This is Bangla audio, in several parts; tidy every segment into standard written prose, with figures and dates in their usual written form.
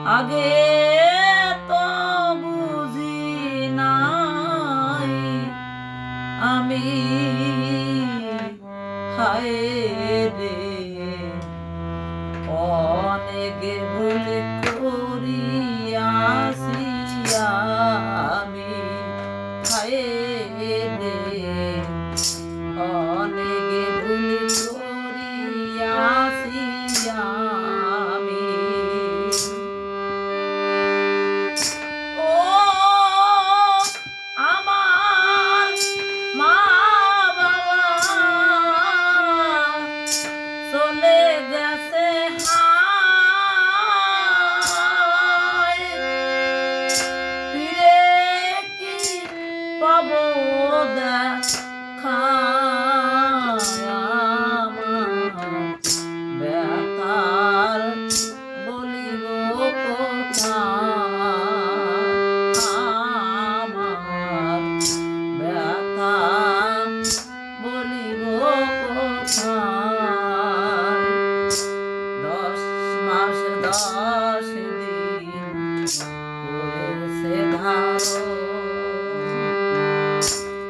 আগে তো বুঝি নাই আমি হায় রে অনেক ভুল করিয়াছি আমি হায় রে অনেক ভুল করিয়াছি আমি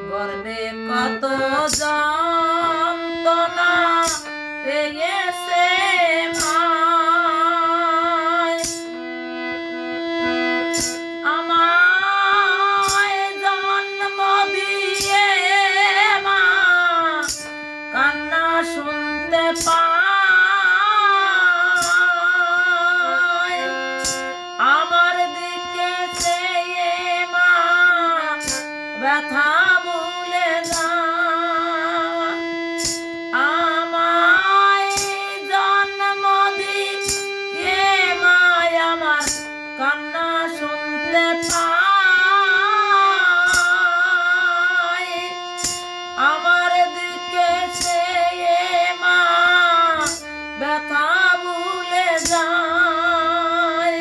গর্বে কত যন্ত্রণা পেয়েছে মায় আমায় জন্ম দিয়ে মা কান্না শুনতে পায় আমার দিকে চেয়ে মা ব্যথা ভুলে যায় আমায় জন্ম দিয়ে মায় আমার কান্না শুনতে পায় আমার দিকে চেয়ে মা ব্যথা ভুলে যায়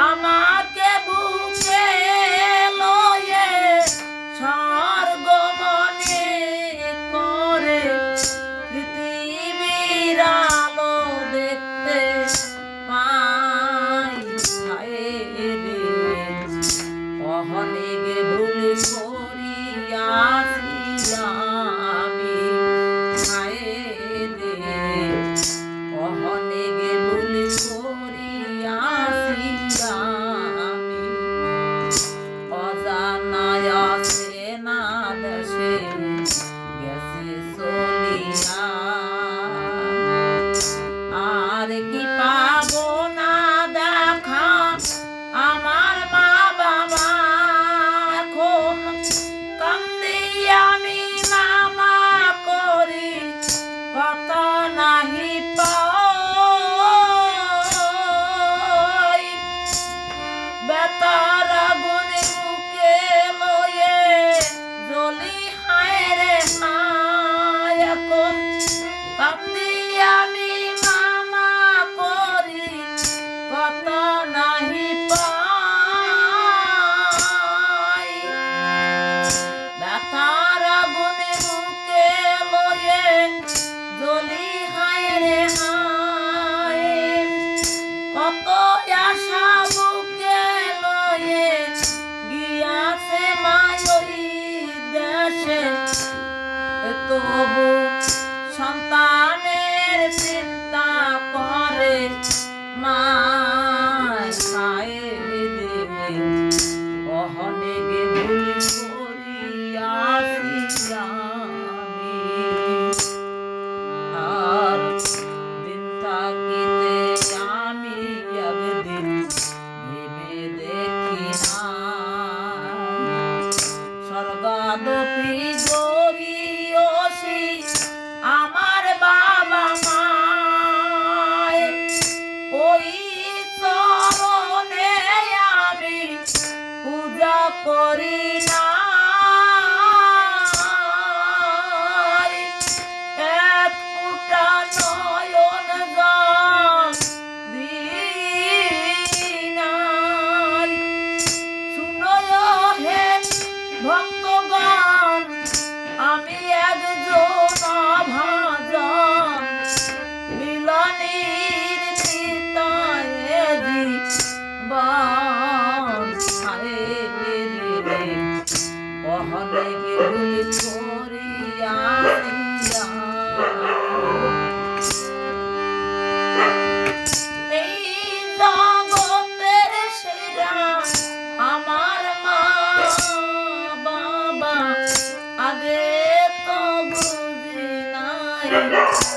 আমাকে বুকে লয়ে স্বর্গ মনে করে পৃথিবীর আলো দেখতে পাই হায় রে অনেক ভুল করিয়াছি আমি হায় রে অনেক ভুল করিয়াছি আমি অজানায় চেনা দেশে গেছে চলিয়া আর কি পাবো না দেখা আমার মা বাবা এখন কান্দি আমি মামা করি কত নাহি পাই বেতার আগুনে বুকে লয়ে জ্বলি হায় রে হায় এখন কান্দি আমি মামা করি কত নাহি পাই বেতার আগুনে বুকে লয়ে জ্বলি হায় রে হায় কত আশা বুকে লয়ে গিয়াছে মায়ই দেশে তবু সন্তানের চিন্তা করে মায় হায় রে অনেক ভুল করিয়াছি আমি আর দিন থাকিতে আমি একদিন ভেবে দেখি না স্বর্গাদপি গরিয়সী আমার বাবা মায় ওই চরণে আমি পূজা করি না এক ফুটা নয়ন জল রে